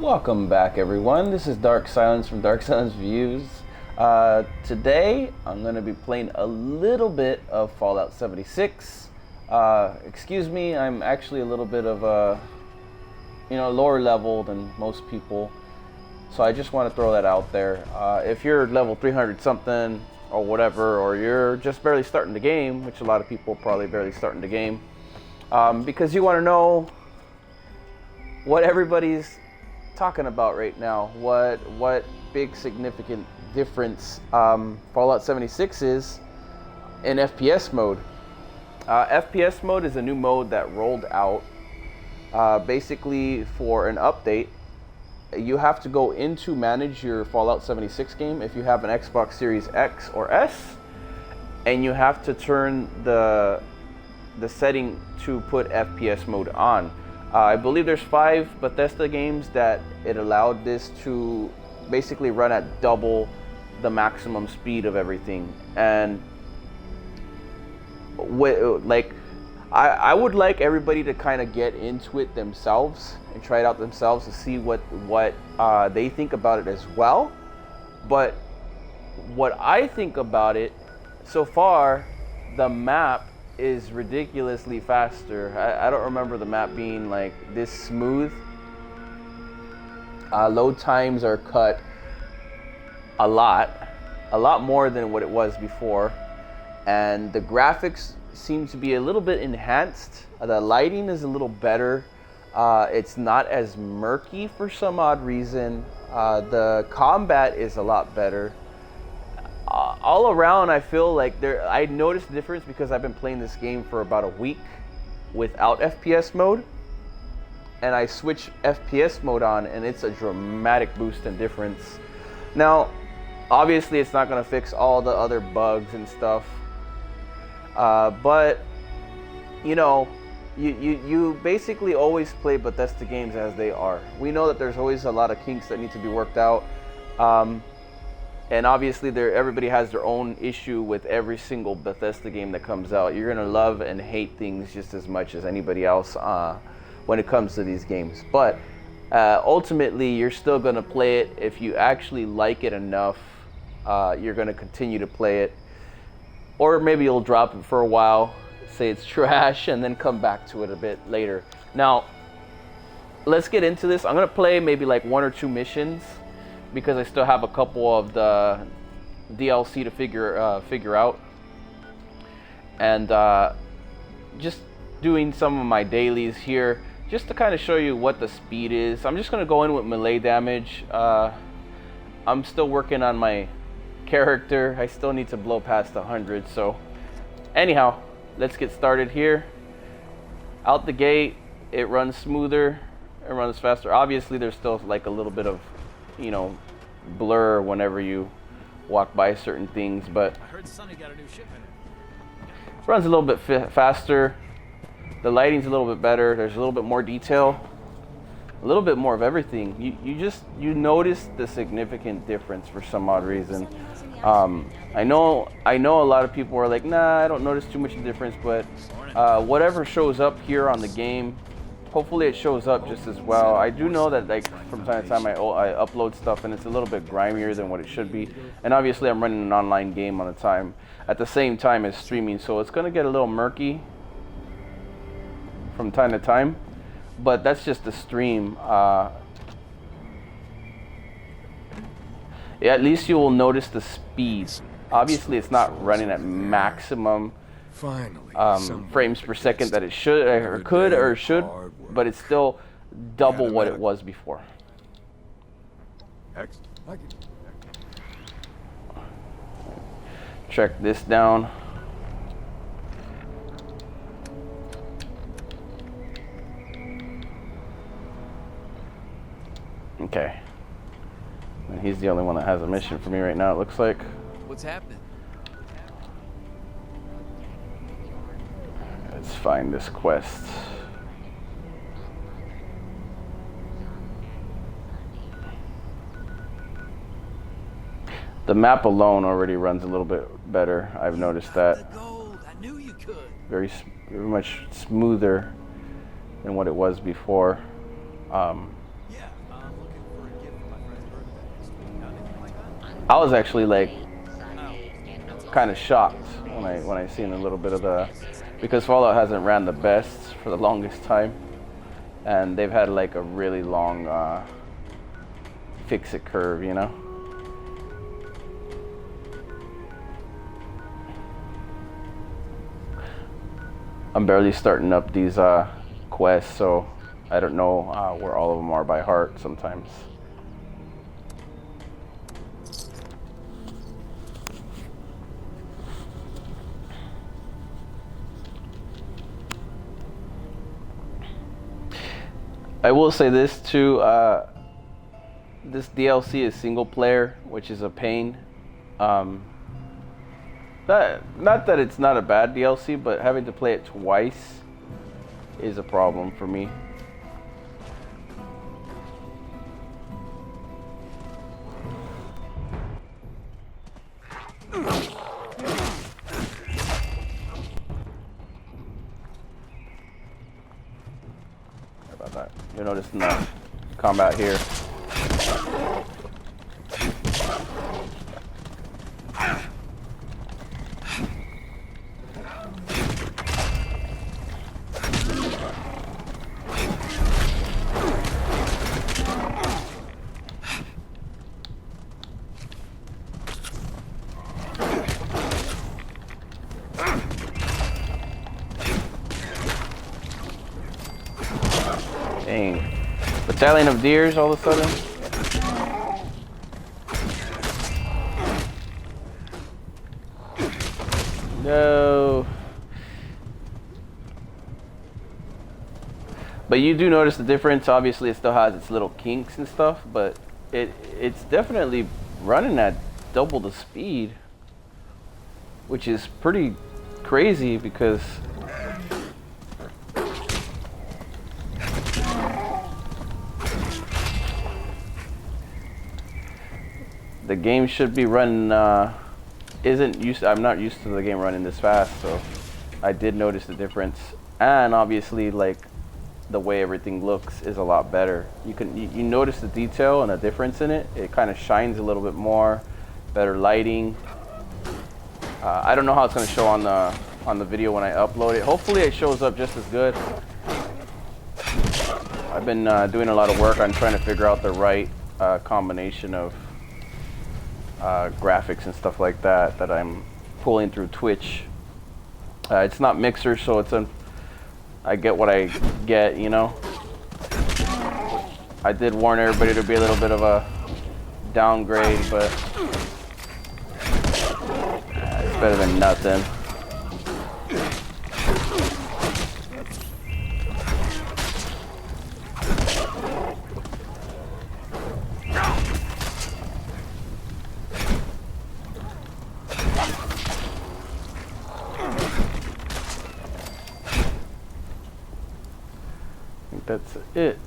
Welcome back, everyone. This is Dark Silence from Dark Silence Views. Today, I'm going to be playing a little bit of Fallout 76. Excuse me, I'm actually a little bit of a, lower level than most people. So I just want to throw that out there. If you're level 300 something or whatever, or you're just barely starting the game, which a lot of people are probably barely starting the game, because you want to know what everybody's talking about right now, what big significant difference Fallout 76 is in FPS mode. FPS mode is a new mode that rolled out basically for an update. You have to go into manage your Fallout 76 game if you have an Xbox Series X or S, and you have to turn the setting to put FPS mode on. I believe there's 5 Bethesda games that it allowed this to basically run at double the maximum speed of everything. And I would like everybody to kind of get into it themselves and try it out themselves to see what they think about it as well. But what I think about it so far, the map is ridiculously faster. I don't remember the map being like this smooth. Load times are cut a lot more than what it was before, and the graphics seem to be a little bit enhanced. The lighting is a little better. It's not as murky for some odd reason. The combat is a lot better. All around, I feel like I noticed the difference because I've been playing this game for about a week without FPS mode, and I switched FPS mode on, and it's a dramatic boost in difference. Now, obviously, it's not going to fix all the other bugs and stuff, but you basically always play Bethesda games as they are. We know that there's always a lot of kinks that need to be worked out. And obviously, everybody has their own issue with every single Bethesda game that comes out. You're gonna love and hate things just as much as anybody else when it comes to these games. But ultimately, you're still gonna play it. If you actually like it enough, you're gonna continue to play it. Or maybe you'll drop it for a while, say it's trash, and then come back to it a bit later. Now, let's get into this. I'm gonna play maybe like 1 or 2 missions, because I still have a couple of the DLC to figure out, and just doing some of my dailies here, just to kind of show you what the speed is. I'm just gonna go in with melee damage. I'm still working on my character. I still need to blow past 100. So, anyhow, let's get started here. Out the gate, it runs smoother. It runs faster. Obviously, there's still like a little bit of blur whenever you walk by certain things, but I heard Sonny got a new shipment. Runs a little bit faster. The lighting's a little bit better. There's a little bit more detail, a little bit more of everything. You notice the significant difference for some odd reason. I know a lot of people are like, nah, I don't notice too much difference, but whatever shows up here on the game, hopefully it shows up just as well. I do know that like from time to time I upload stuff and it's a little bit grimier than what it should be. And obviously I'm running an online game at the same time as streaming, so it's gonna get a little murky from time to time. But that's just the stream. At least you will notice the speed. Obviously it's not running at maximum frames per second that it should or could or should, but it's still double what it was before. Check this down. Okay. And he's the only one that has a mission for me right now, it looks like. What's happening? Let's find this quest. The map alone already runs a little bit better. I've noticed that. The gold. I knew you could. Very much smoother than what it was before. Yeah, I'm looking I was actually like kind of shocked when I seen a little bit of the, because Fallout hasn't ran the best for the longest time, and they've had like a really long fix-it curve, you know. I'm barely starting up these quests, so I don't know where all of them are by heart sometimes. I will say this too, this DLC is single player, which is a pain. Not that it's not a bad DLC, but having to play it twice is a problem for me. How about that? You'll notice in the combat here. Dang. Battalion of deers all of a sudden? No. But you do notice the difference. Obviously it still has its little kinks and stuff, but it's definitely running at double the speed, which is pretty crazy because the game should be running I'm not used to the game running this fast, so I did notice the difference. And obviously like the way everything looks is a lot better. You notice the detail and the difference in it. It kind of shines a little bit more, better lighting. I don't know how it's going to show on the video when I upload it. Hopefully it shows up just as good. I've been doing a lot of work on trying to figure out the right combination of graphics and stuff like that I'm pulling through Twitch. It's not Mixer, so I get what I get, you know. I did warn everybody to be a little bit of a downgrade, but it's better than nothing. That's it.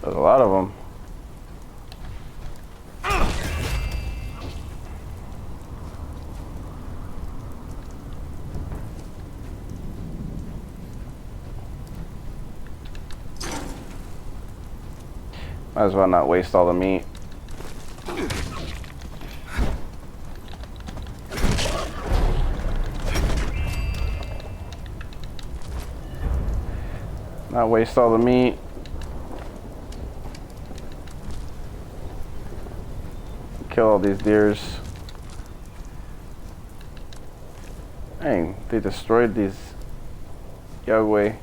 There's a lot of them. Might as well not waste all the meat. Not waste all the meat. Kill all these deers. Dang, they destroyed these Yagway.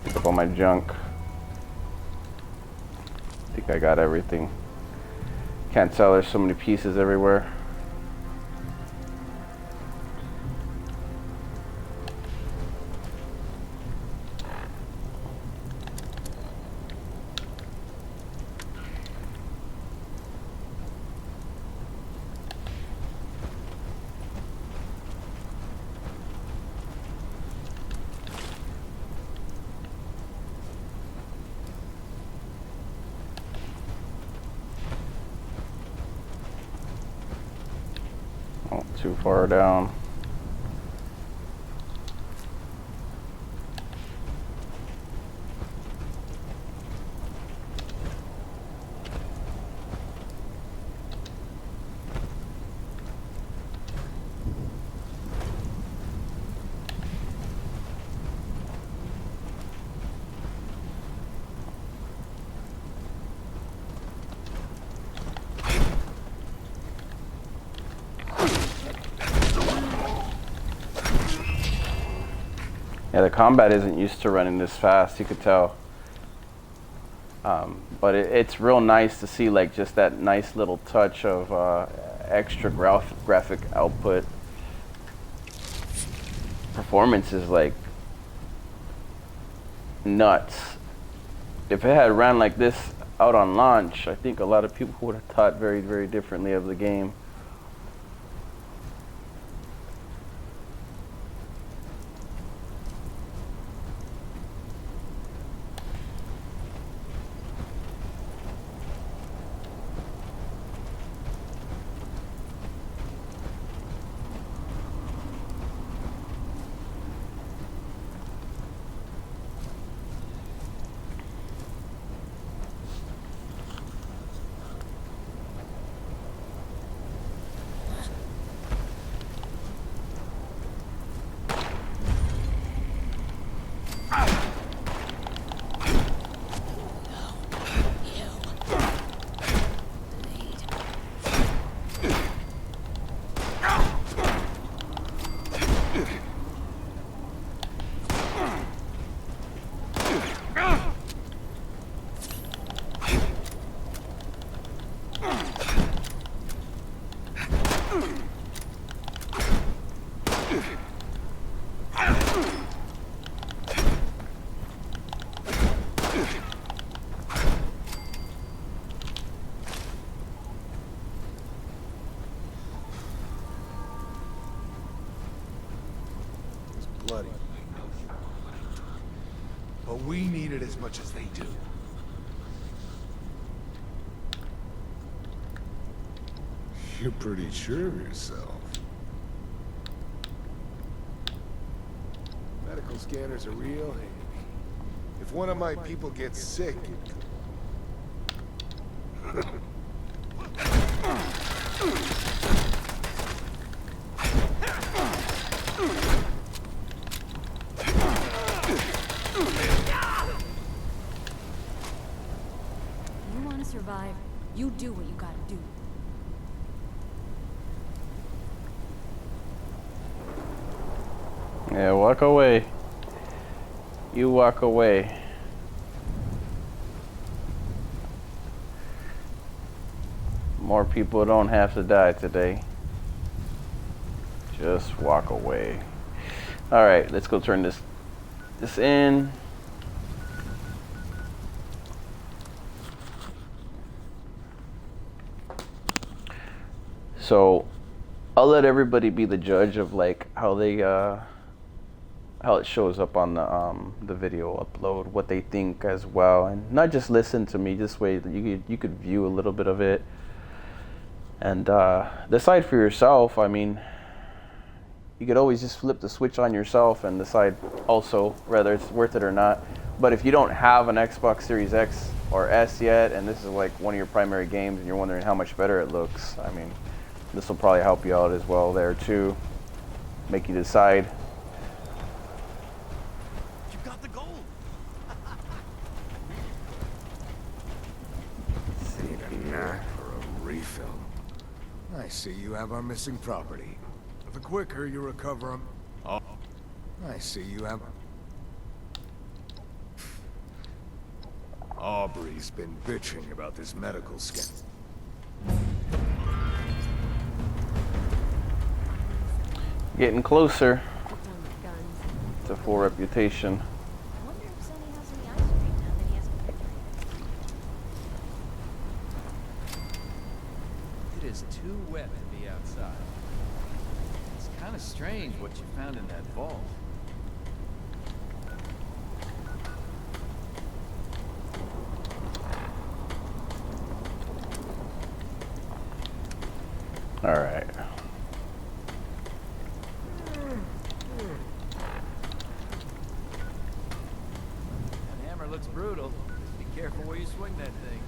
Pick up all my junk. I think I got everything. Can't tell, there's so many pieces everywhere. Not too far down. Yeah, the combat isn't used to running this fast, you could tell. But it's real nice to see like just that nice little touch of extra graphic output. Performance is like nuts. If it had ran like this out on launch, I think a lot of people would have thought very, very differently of the game. Bloody. But we need it as much as they do. You're pretty sure of yourself. Medical scanners are real handy. If one of my people gets sick, survive, you do what you gotta do. Yeah, walk away. You walk away. More people don't have to die today. Just walk away. All right, let's go turn this in. So I'll let everybody be the judge of like how they how it shows up on the video upload, what they think as well, and not just listen to me. This way that you could view a little bit of it and decide for yourself. I mean, you could always just flip the switch on yourself and decide also whether it's worth it or not. But if you don't have an Xbox Series X or S yet, and this is like one of your primary games and you're wondering how much better it looks, I mean, this will probably help you out as well there too. Make you decide. You got the gold. need a knack for a refill. I see you have our missing property. The quicker you recover them... Oh. I see you have... Aubrey's been bitching about this medical scan. Getting closer to full reputation. It is too wet to be outside. It's kind of strange what you found in that vault. All right. swing that thing.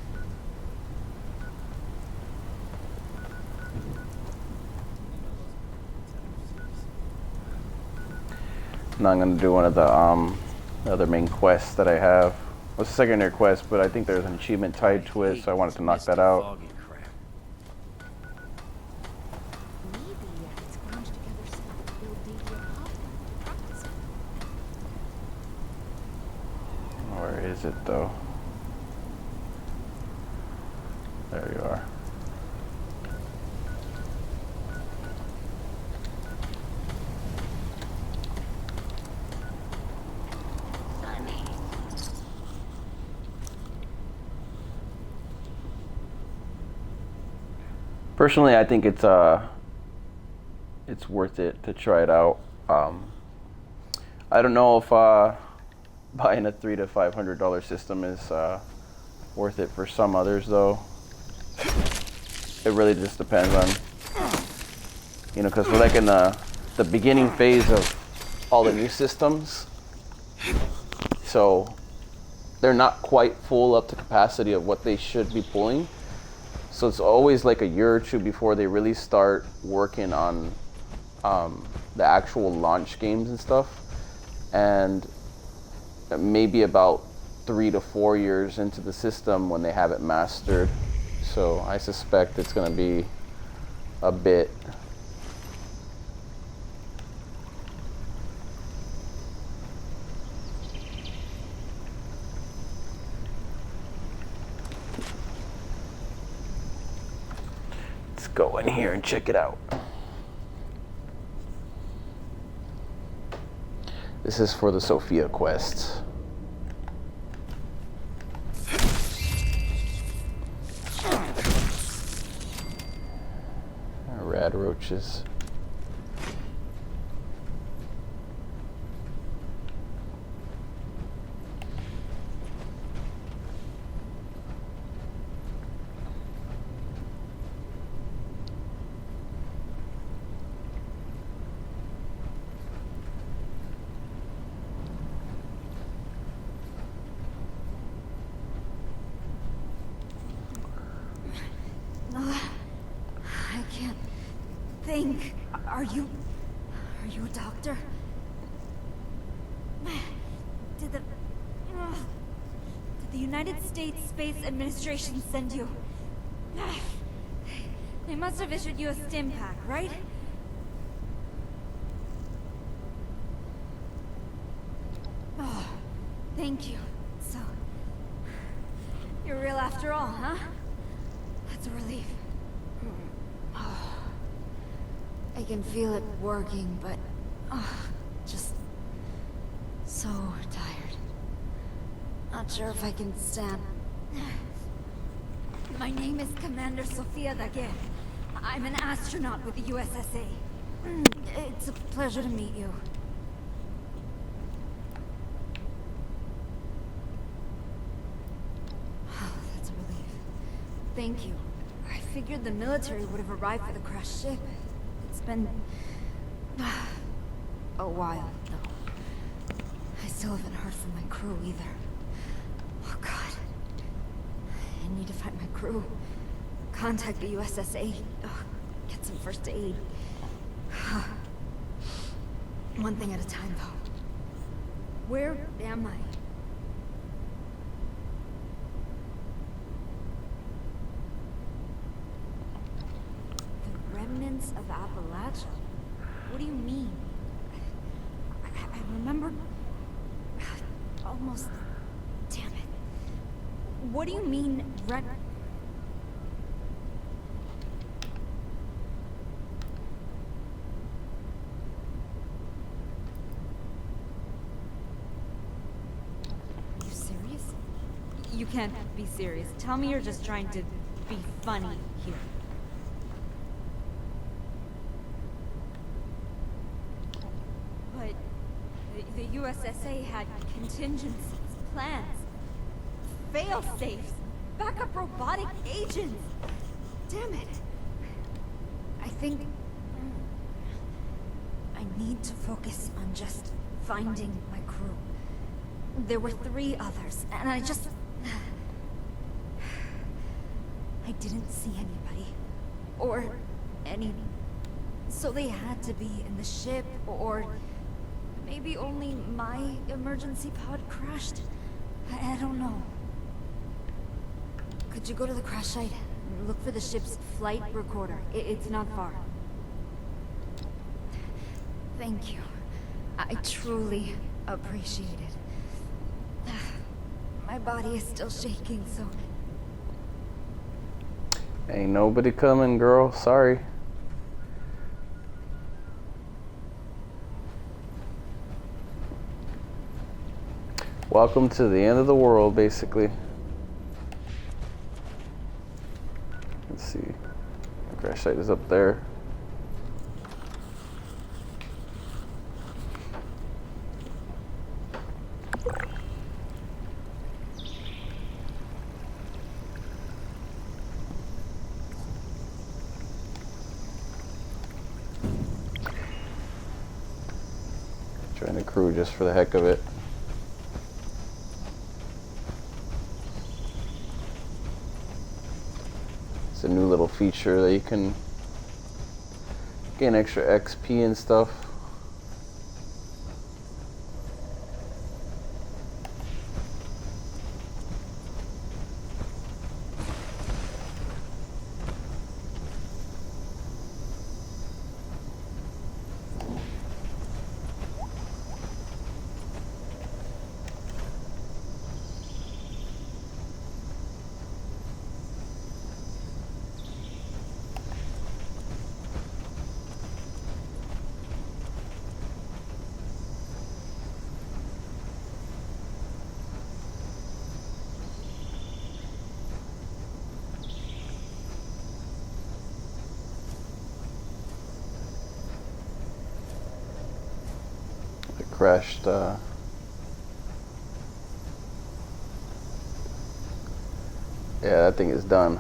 Now I'm gonna do one of the other main quests that I have. Well, it's a secondary quest, but I think there's an achievement tied to it, so I wanted to knock that out. Foggy crap. Maybe I could scrounge together stuff to build Davey a pop to practice with. Where is it though? There you are. Personally, I think it's worth it to try it out. I don't know if buying a $300 to $500 system is worth it for some others, though. It really just depends on, you know, because we're like in the beginning phase of all the new systems, so they're not quite full up to capacity of what they should be pulling. So it's always like a year or two before they really start working on the actual launch games and stuff, and maybe about 3 to 4 years into the system when they have it mastered. So I suspect it's going to be a bit. Let's go in here and check it out. This is for the Sophia quest. Rad roaches. I can't think. Are you a doctor? Did the United States Space Administration send you? They must have issued you a stim pack, right? Oh, thank you. So, you're real after all, huh? That's a relief. I can feel it working, but just so tired. Not sure if I can stand. My name is Commander Sofia Daguerre. I'm an astronaut with the USSA. It's a pleasure to meet you. Oh, that's a relief. Thank you. I figured the military would have arrived for the crashed ship. It's been a while, though. I still haven't heard from my crew either. Oh God. I need to find my crew. Contact the USSA. Get some first aid. One thing at a time, though. Where am I? The remnants of Appalachia? What do you mean? I remember... Almost... Damn it. What do you mean, You serious? You can't be serious. Tell me you're just trying to be funny here. But the USSA had contingencies, plans, fail-safes, backup robotic agents. Damn it. I think I need to focus on just finding my crew. There were 3 others, and I just... I didn't see anybody. Or any... So they had to be in the ship, or... Maybe only my emergency pod crashed? I don't know. Could you go to the crash site and look for the ship's flight recorder? It's not far. Thank you. I truly appreciate it. My body is still shaking, so... Ain't nobody coming, girl. Sorry. Welcome to the end of the world, basically. Let's see. The crash site is up there. Join the crew just for the heck of it. It's a new little feature that you can gain extra XP and stuff. Crashed yeah, that thing is done.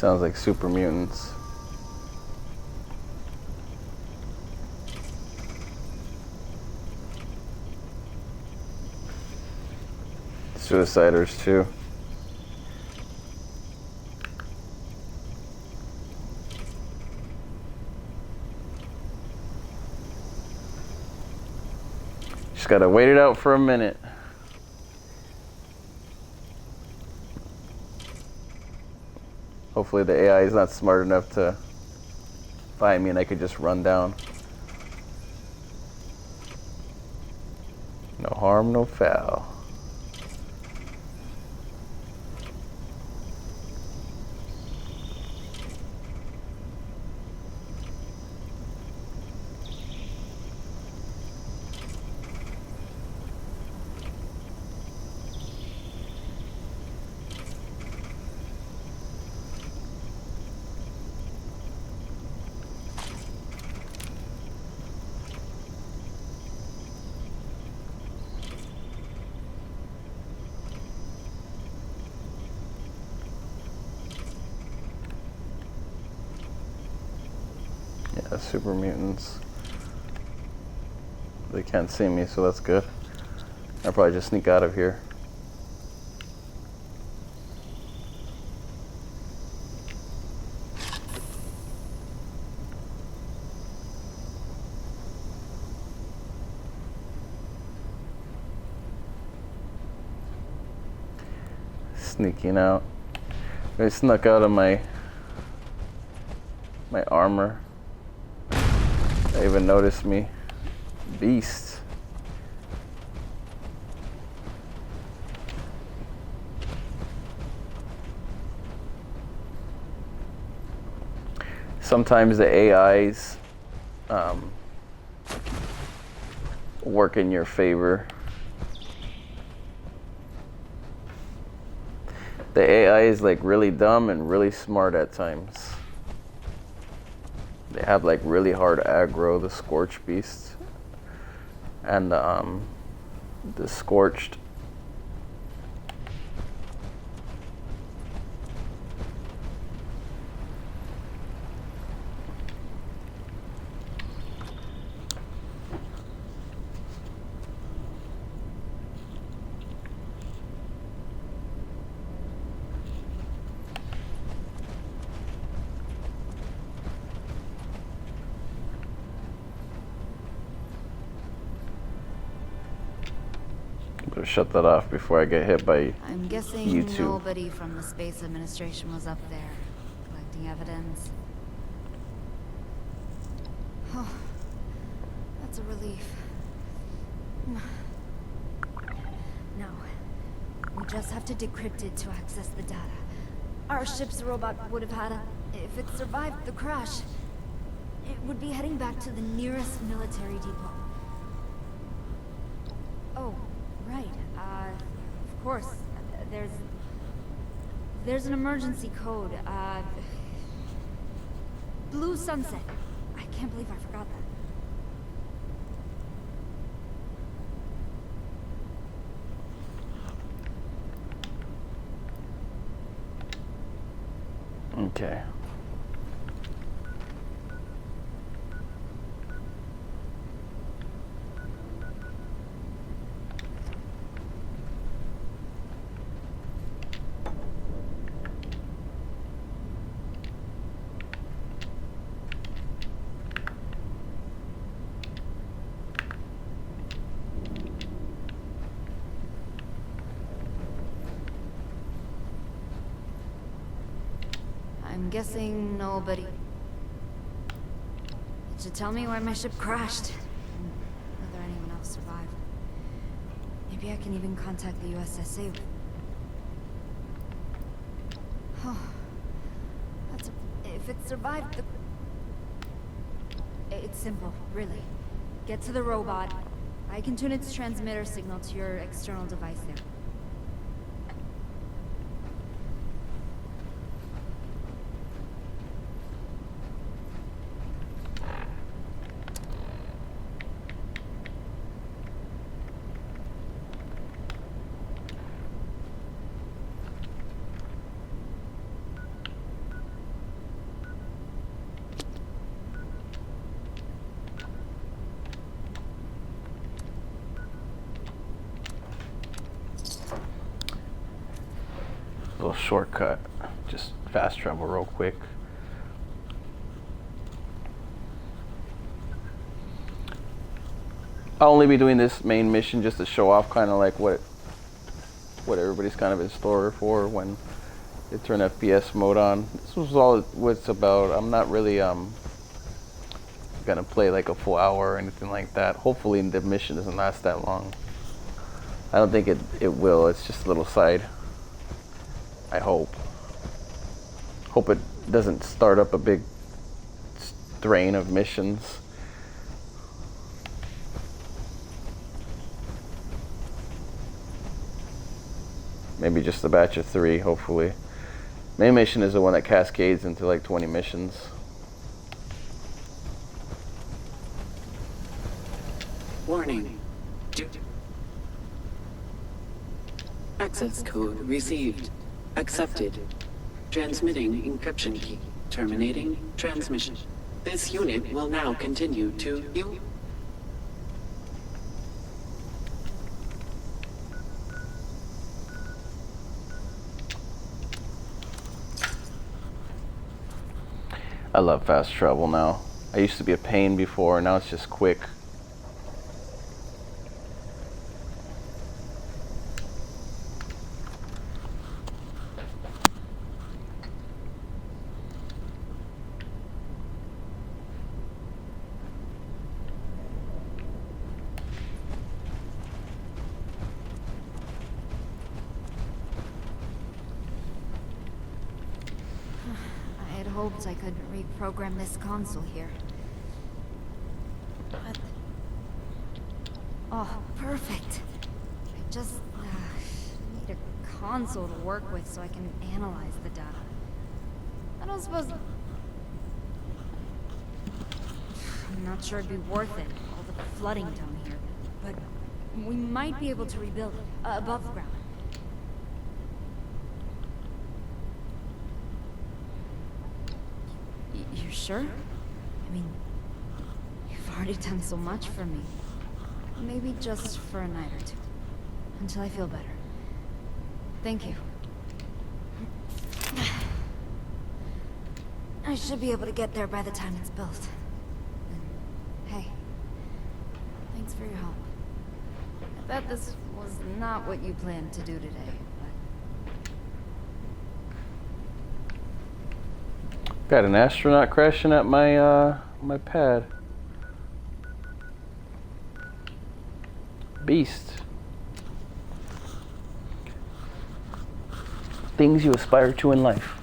Sounds like super mutants. Suiciders too. Just gotta wait it out for a minute. Hopefully the AI is not smart enough to find me and I could just run down. No harm, no foul. Yeah, super mutants. They can't see me, so that's good. I'll probably just sneak out of here. Sneaking out. I snuck out of my armor. They even noticed me. Beast. Sometimes the AIs work in your favor. The AI is like really dumb and really smart at times. They have like really hard aggro, the Scorch Beasts and the Scorched. Better shut that off before I get hit by I'm guessing YouTube. nobody from the Space Administration was up there, collecting evidence. Oh, that's a relief. Now, we just have to decrypt it to access the data. Our ship's robot would have had a... If it survived the crash, it would be heading back to the nearest military depot. Oh, right. Of course. There's an emergency code. Blue Sunset. I can't believe I forgot that. Okay. I'm guessing nobody... It should tell me why my ship crashed. And whether anyone else survived. Maybe I can even contact the USSA. Oh, that's a... If it survived the... It's simple, really. Get to the robot. I can tune its transmitter signal to your external device there. Little shortcut, just fast travel real quick. I'll only be doing this main mission just to show off kind of like what everybody's kind of in store for when they turn FPS mode on. This was all what it's about. I'm not really gonna play like a full hour or anything like that. Hopefully the mission doesn't last that long. I don't think it will. It's just a little side. I hope. Hope it doesn't start up a big strain of missions. Maybe just a batch of 3, hopefully. Main mission is the one that cascades into like 20 missions. Warning. Access code received. Accepted. Transmitting encryption key. Terminating transmission. This unit will now continue to you. I love fast travel now. I used to be a pain before, now it's just quick. I had hoped I could reprogram this console here. But... Oh, perfect. I just need a console to work with so I can analyze the data. I don't suppose... I'm not sure it'd be worth it, all the flooding down here. But we might be able to rebuild it, above ground. You're sure? I mean, you've already done so much for me. Maybe just for a night or two. Until I feel better. Thank you. I should be able to get there by the time it's built. And, hey, thanks for your help. I bet this was not what you planned to do today, but... Got an astronaut crashing at my my pad. Beast. Things you aspire to in life.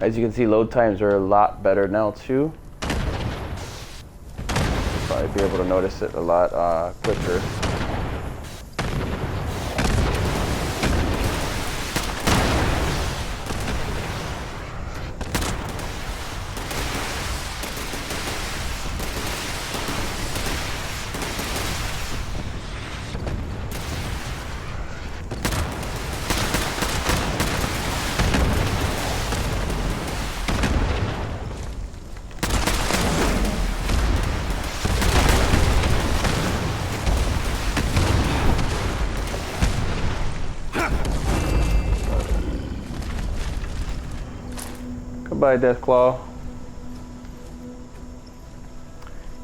As you can see, load times are a lot better now too. Probably be able to notice it a lot quicker. Goodbye, Deathclaw.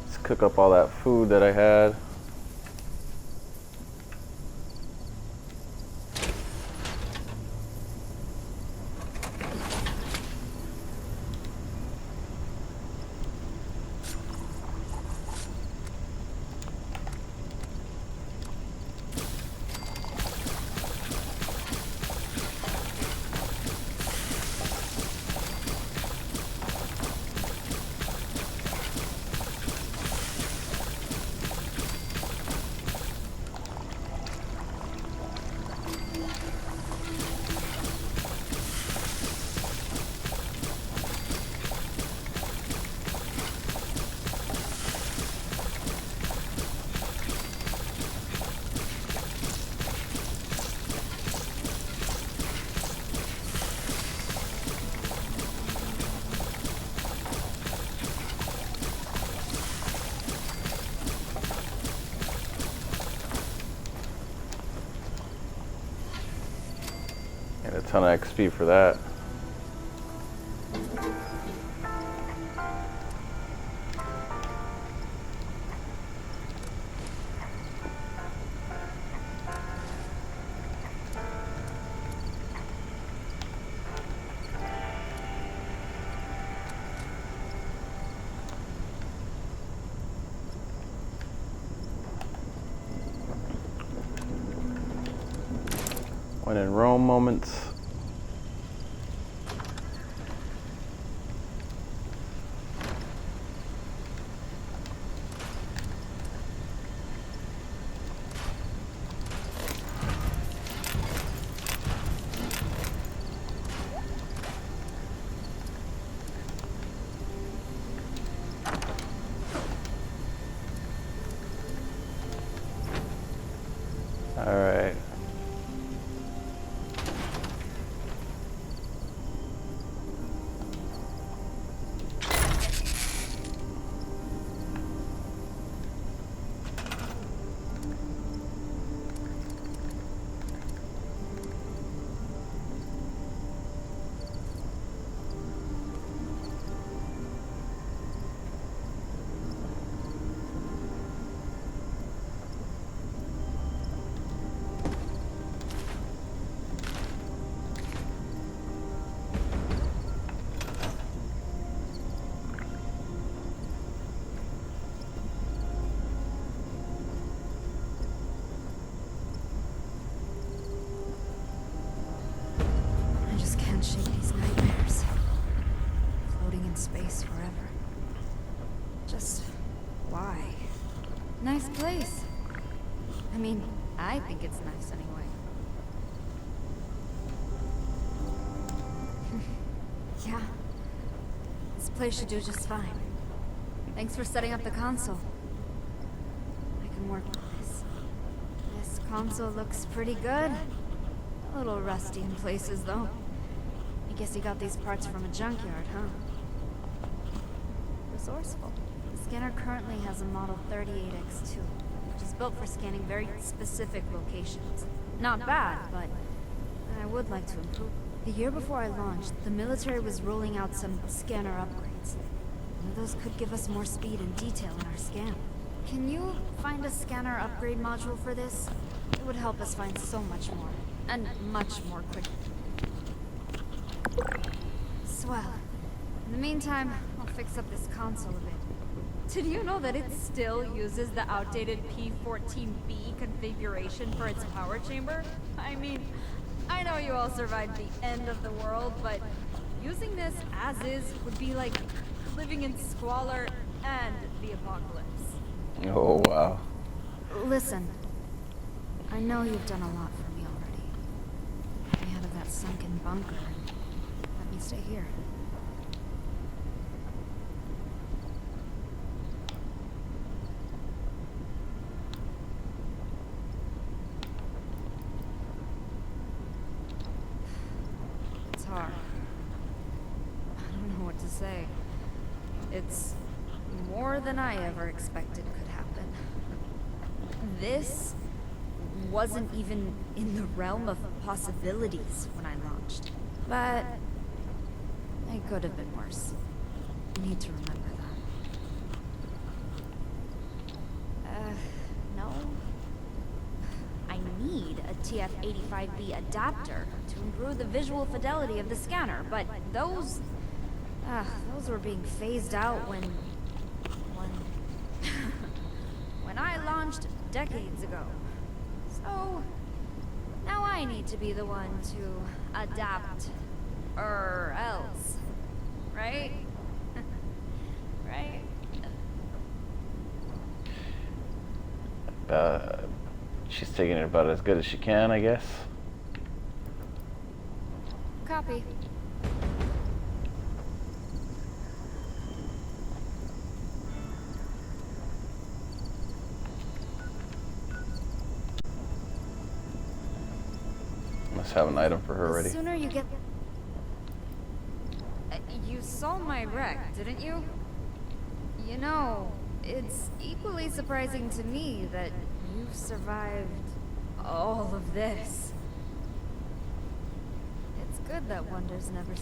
Let's cook up all that food that I had. And a ton of XP for that. When in Rome moments. All right. Just why? Nice place. I mean, I think it's nice anyway. Yeah. This place should do just fine. Thanks for setting up the console. I can work with this. This console looks pretty good. A little rusty in places, though. I guess you got these parts from a junkyard, huh? Resourceful. The scanner currently has a model 38X2, which is built for scanning very specific locations. Not bad, but I would like to improve. The year before I launched, the military was rolling out some scanner upgrades. One of those could give us more speed and detail in our scan. Can you find a scanner upgrade module for this? It would help us find so much more, and much more quickly. Swell. In the meantime, I'll fix up this console a bit. Did you know that it still uses the outdated P14B configuration for its power chamber? I mean, I know you all survived the end of the world, but using this as is would be like living in squalor and the apocalypse. Oh, wow. Listen, I know you've done a lot for me already. Get me out of that sunken bunker and let me stay here. It's hard. I don't know what to say. It's more than I ever expected could happen. This wasn't even in the realm of possibilities when I launched. But it could have been worse. You need to remember that. No. I need a TF-85B adapter to improve the visual fidelity of the scanner, but those were being phased out when I launched decades ago. So now I need to be the one to adapt, or else, right? Right? She's taking it about as good as she can, I guess. Copy. Must have an item for her The already. sooner you get... you saw my wreck, didn't you? You know, it's equally surprising to me that you've survived all of this. It's good that wonders never...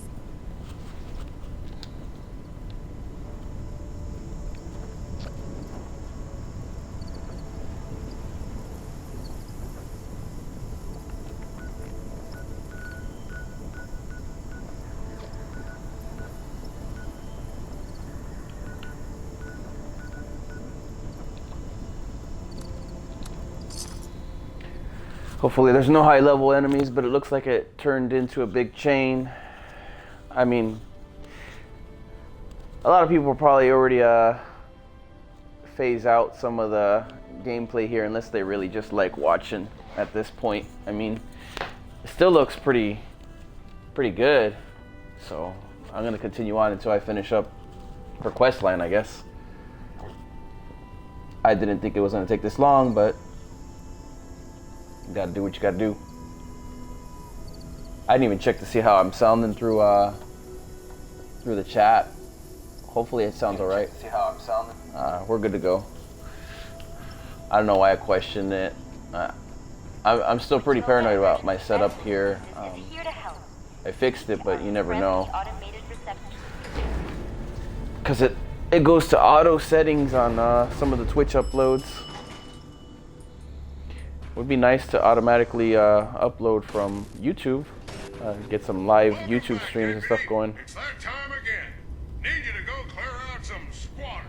Hopefully there's no high level enemies, but it looks like it turned into a big chain. I mean, a lot of people probably already phase out some of the gameplay here unless they really just like watching at this point. I mean, it still looks pretty good. So I'm gonna continue on until I finish up her quest line, I guess. I didn't think it was gonna take this long, but you gotta do what you gotta do. I didn't even check to see how I'm sounding through the chat. Hopefully it sounds alright. See how I'm sounding? We're good to go. I don't know why I questioned it. I'm still pretty paranoid about my setup here. I fixed it, but you never know. Cause it goes to auto settings on some of the Twitch uploads. Would be nice to automatically upload from YouTube, get some live YouTube streams and stuff going. It's that time again. Need you to go clear out some squatters.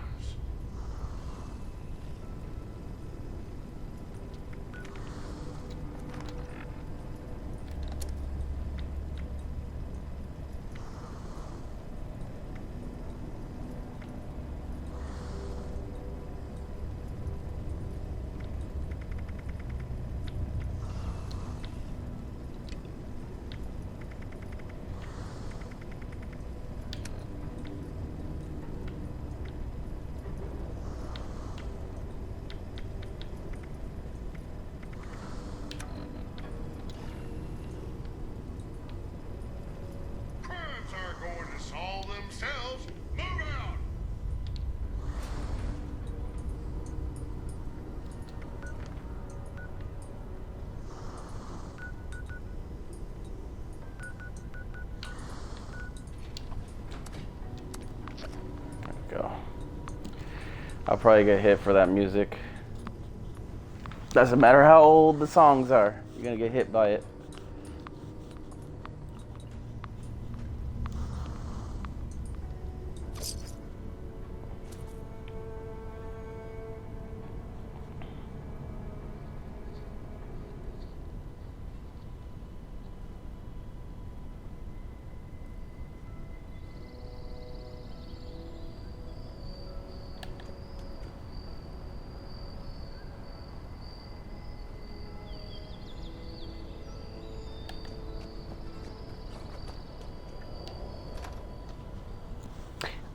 I'll probably get hit for that music. Doesn't matter how old the songs are, you're gonna get hit by it.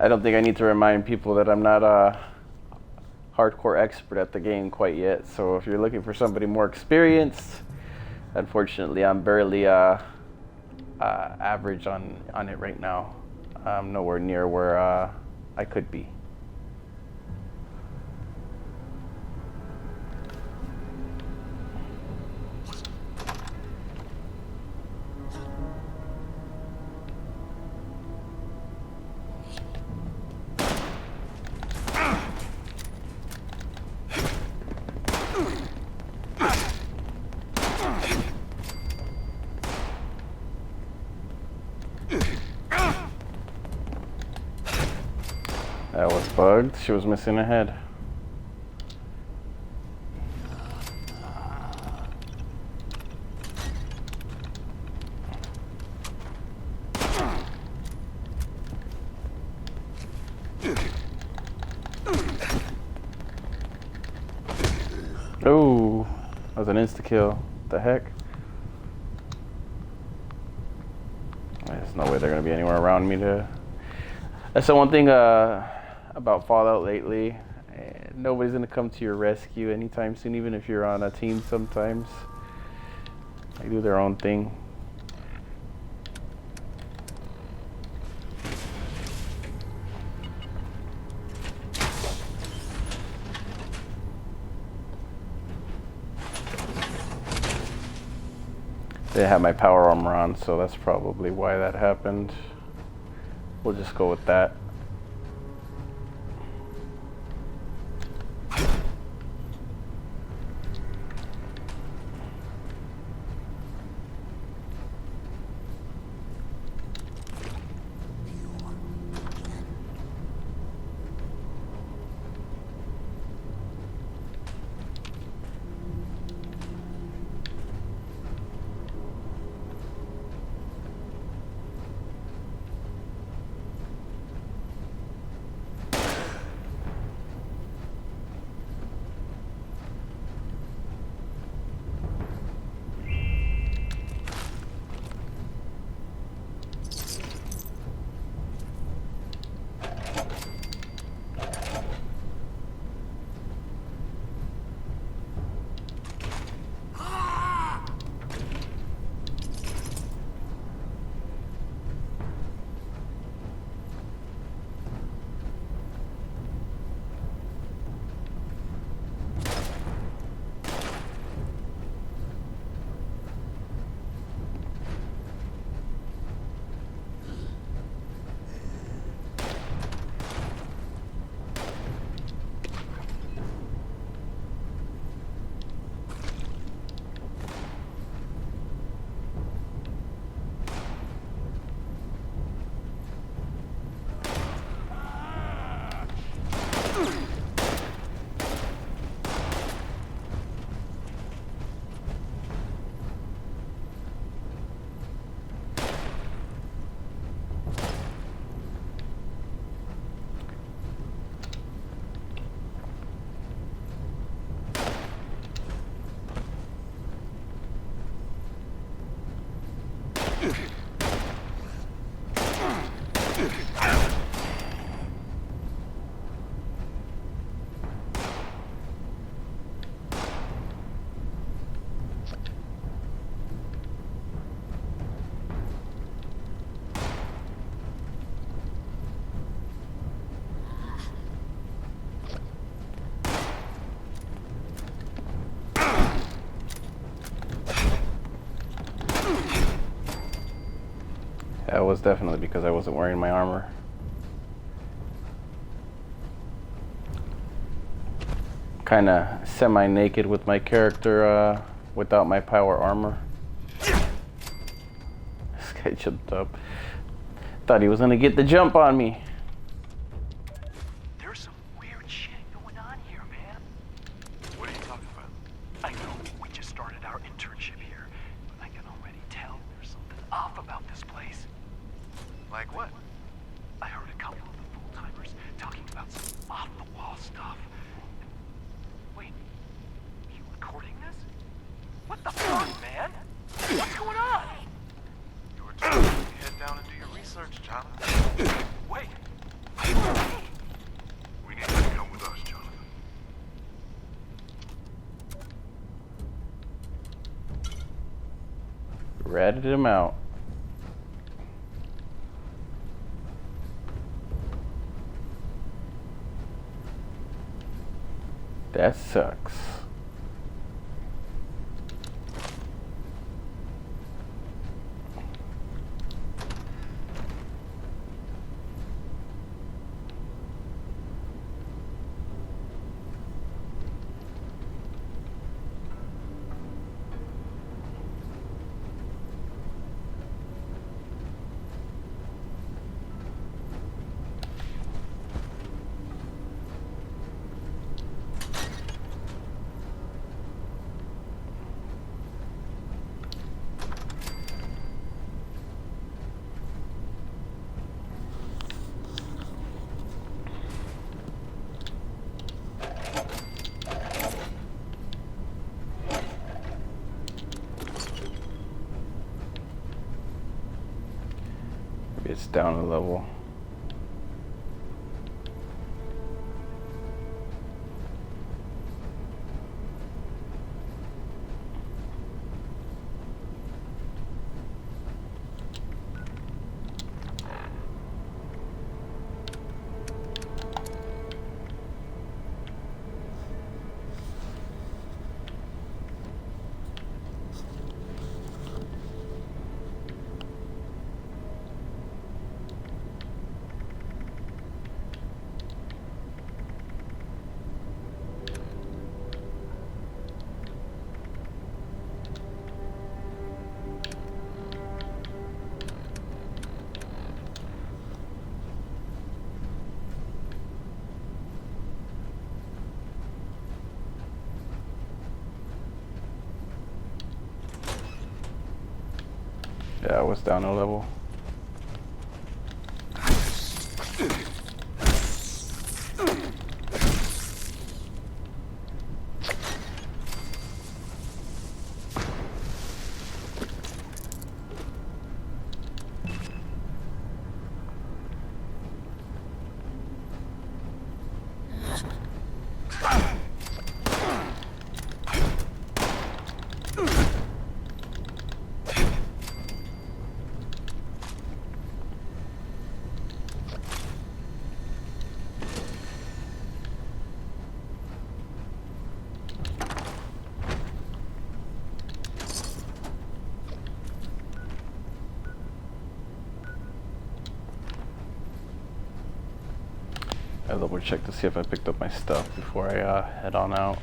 I don't think I need to remind people that I'm not a hardcore expert at the game quite yet. So if you're looking for somebody more experienced, unfortunately I'm barely average on it right now. I'm nowhere near where I could be. That was bugged. She was missing a head. Oh, that was an insta-kill. What the heck? There's no way they're gonna be anywhere around me to... That's the one thing about Fallout lately. Nobody's gonna come to your rescue anytime soon, even if you're on a team sometimes. They do their own thing. They have my power armor on, so that's probably why that happened. We'll just go with that. That was definitely because I wasn't wearing my armor. kind of semi-naked with my character without my power armor. This guy jumped up. Thought he was gonna get the jump on me. There's some weird shit going on here, man. What are you talking about? I know we just started our internship here, but I can already tell there's something off about this place. Like what? I heard a couple of the full-timers talking about some off-the-wall stuff. Wait, you recording this? What the fuck, man? What's going on? You were told to head down and do your research, Jonathan. Wait. We need you to come with us, Jonathan. Ratted him out. That sucks. It's down a level. Yeah, I was down a level. I double check to see if I picked up my stuff before I head on out.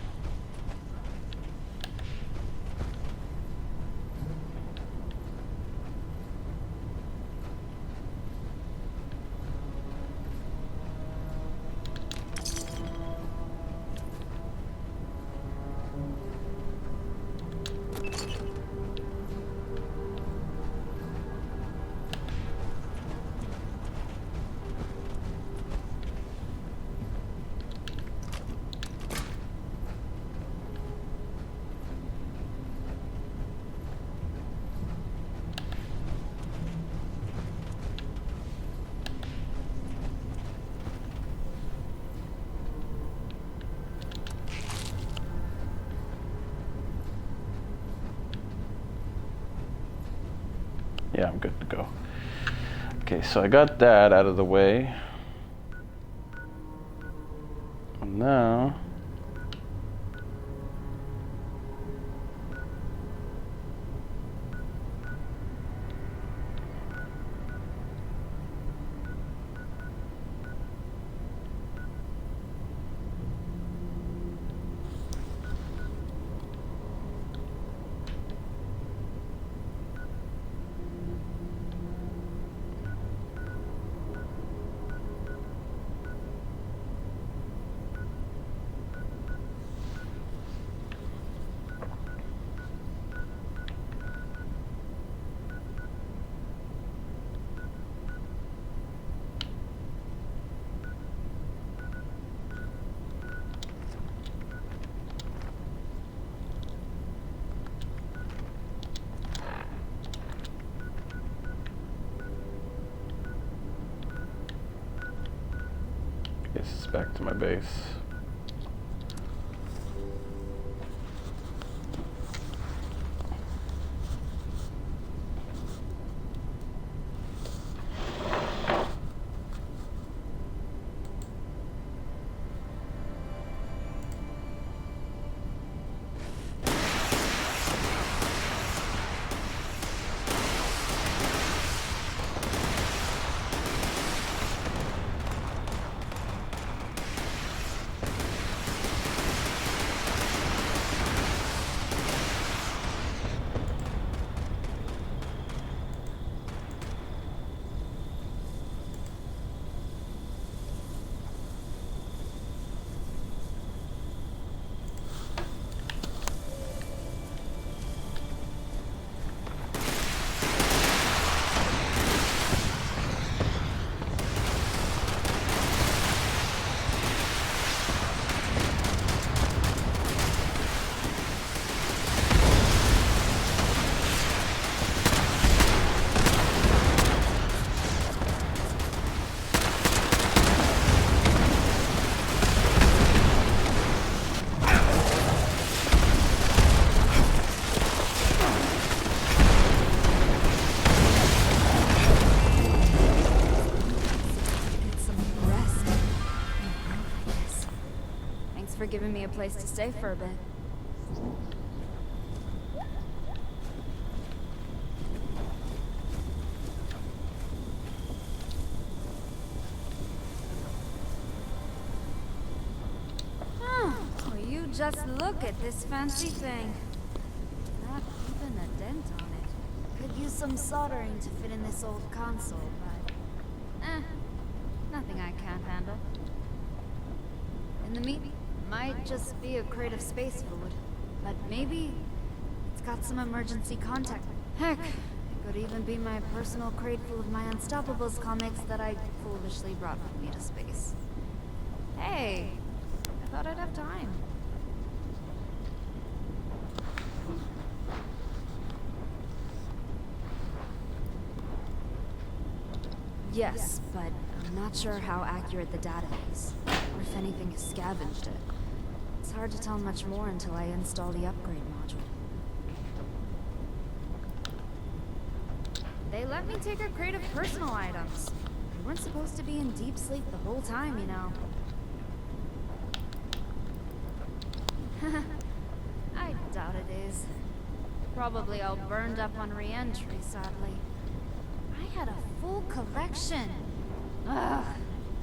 Yeah, I'm good to go. Okay, so I got that out of the way. And now back to my base. For giving me a place to stay for a bit. Oh, well, you just look at this fancy thing. Not even a dent on it. Could use some soldering to fit in this old console, but nothing I can't handle. In the meantime, might just be a crate of space food, but maybe it's got some emergency contact. Heck, it could even be my personal crate full of my Unstoppables comics that I foolishly brought with me to space. Hey, I thought I'd have time. Yes, but I'm not sure how accurate the data is, or if anything has scavenged it. It's hard to tell much more until I install the upgrade module. They let me take a crate of personal items. We weren't supposed to be in deep sleep the whole time, you know. I doubt it is. Probably all burned up on re-entry, sadly. I had a full collection. Ugh.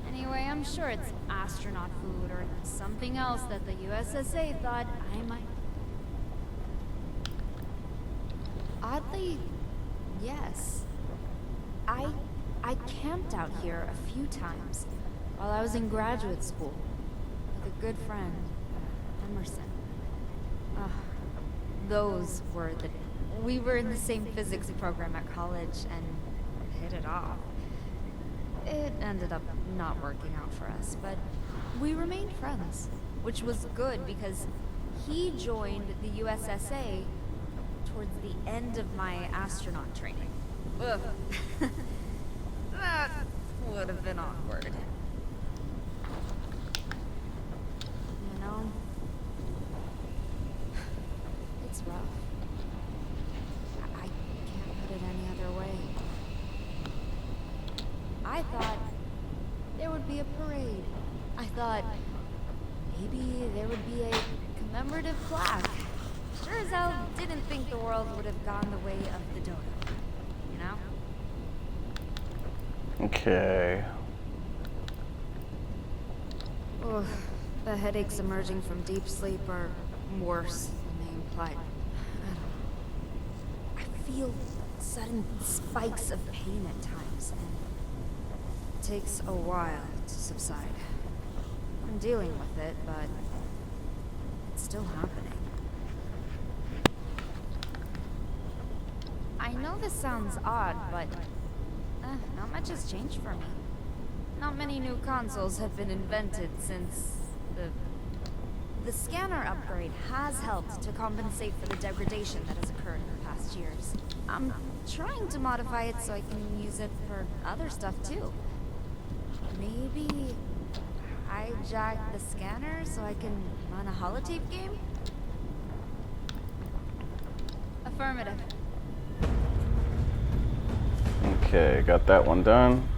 Anyway, I'm sure it's astronaut food or something else that the USSA thought I might... Oddly, yes. I camped out here a few times while I was in graduate school with a good friend, Emerson. Those were the... We were in the same physics program at college and hit it off. It ended up not working out for us, but we remained friends, which was good because he joined the USSA towards the end of my astronaut training. Ugh. That would have been awkward. You know, it's rough. I can't put it any other way. I thought there would be a parade. I thought maybe there would be a commemorative plaque. Sure as hell didn't think the world would have gone the way of the dodo. You know? Okay. Ugh, the headaches emerging from deep sleep are worse than they implied. I feel sudden spikes of pain at times, and it takes a while to subside. I'm dealing with it, but it's still happening. I know this sounds odd, but not much has changed for me. Not many new consoles have been invented since the scanner upgrade has helped to compensate for the degradation that has occurred in the past years. I'm trying to modify it so I can use it for other stuff too. Maybe hijack the scanner so I can run a holotape game? Affirmative. Okay, got that one done.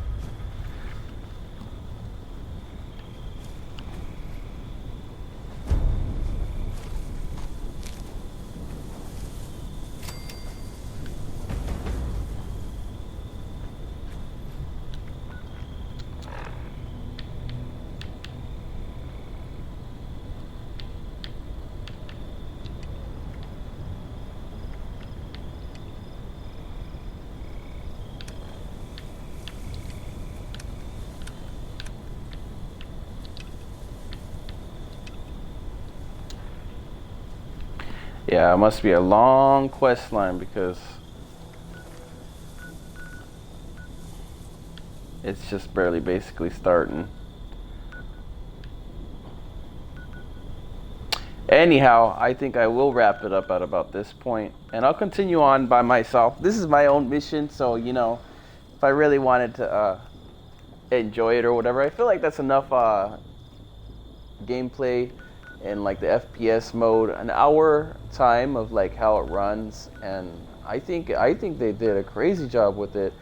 Yeah, it must be a long quest line because it's just barely basically starting. Anyhow, I think I will wrap it up at about this point, and I'll continue on by myself. This is my own mission, so you know, if I really wanted to enjoy it or whatever, I feel like that's enough gameplay in like the FPS mode, an hour time of like how it runs, and I think they did a crazy job with it.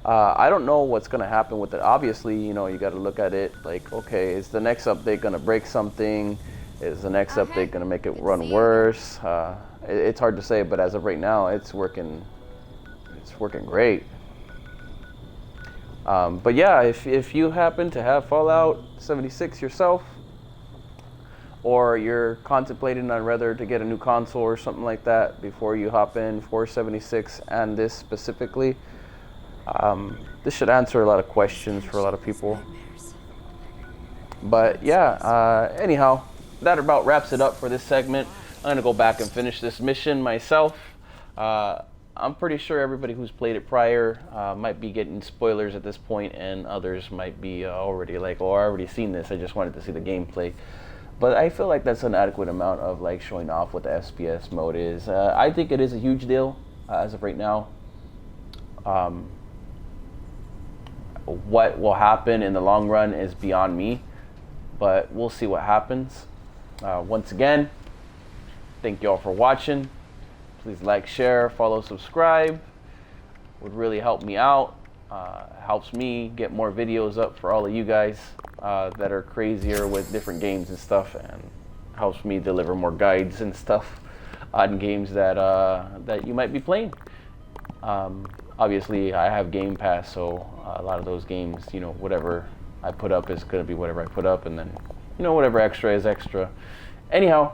I don't know what's gonna happen with it. Obviously, you know, you got to look at it like, okay, is the next update gonna break something? Is the next update gonna make it run worse? It's hard to say, but as of right now, it's working. It's working great. But yeah, if you happen to have Fallout 76 yourself, or you're contemplating on whether to get a new console or something like that before you hop in for 76 and this specifically, this should answer a lot of questions for a lot of people. But yeah, anyhow, that about wraps it up for this segment. I'm gonna go back and finish this mission myself. I'm pretty sure everybody who's played it prior might be getting spoilers at this point, and others might be already like, oh, I already seen this, I just wanted to see the gameplay. But I feel like that's an adequate amount of like showing off what the FPS mode is. I think it is a huge deal as of right now. What will happen in the long run is beyond me, but we'll see what happens. Once again, thank you all for watching. Please like, share, follow, subscribe. Would really help me out. Helps me get more videos up for all of you guys that are crazier with different games and stuff, and helps me deliver more guides and stuff on games that that you might be playing. Obviously, I have Game Pass, so a lot of those games, you know, whatever I put up is going to be whatever I put up, and then, you know, whatever extra is extra. Anyhow,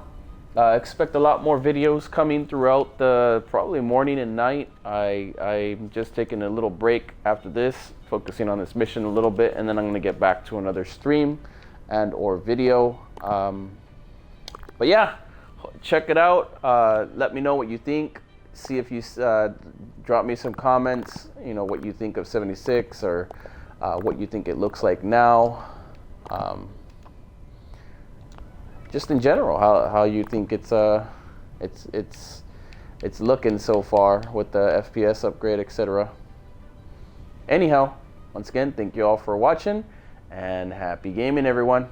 expect a lot more videos coming throughout the probably morning and night. I'm just taking a little break after this, focusing on this mission a little bit, and then I'm going to get back to another stream and or video. But yeah, check it out. Let me know what you think. See if you drop me some comments, you know, what you think of 76 or what you think it looks like now. Just in general, how you think it's looking so far with the FPS upgrade, etc. Anyhow, once again, thank you all for watching, and happy gaming, everyone.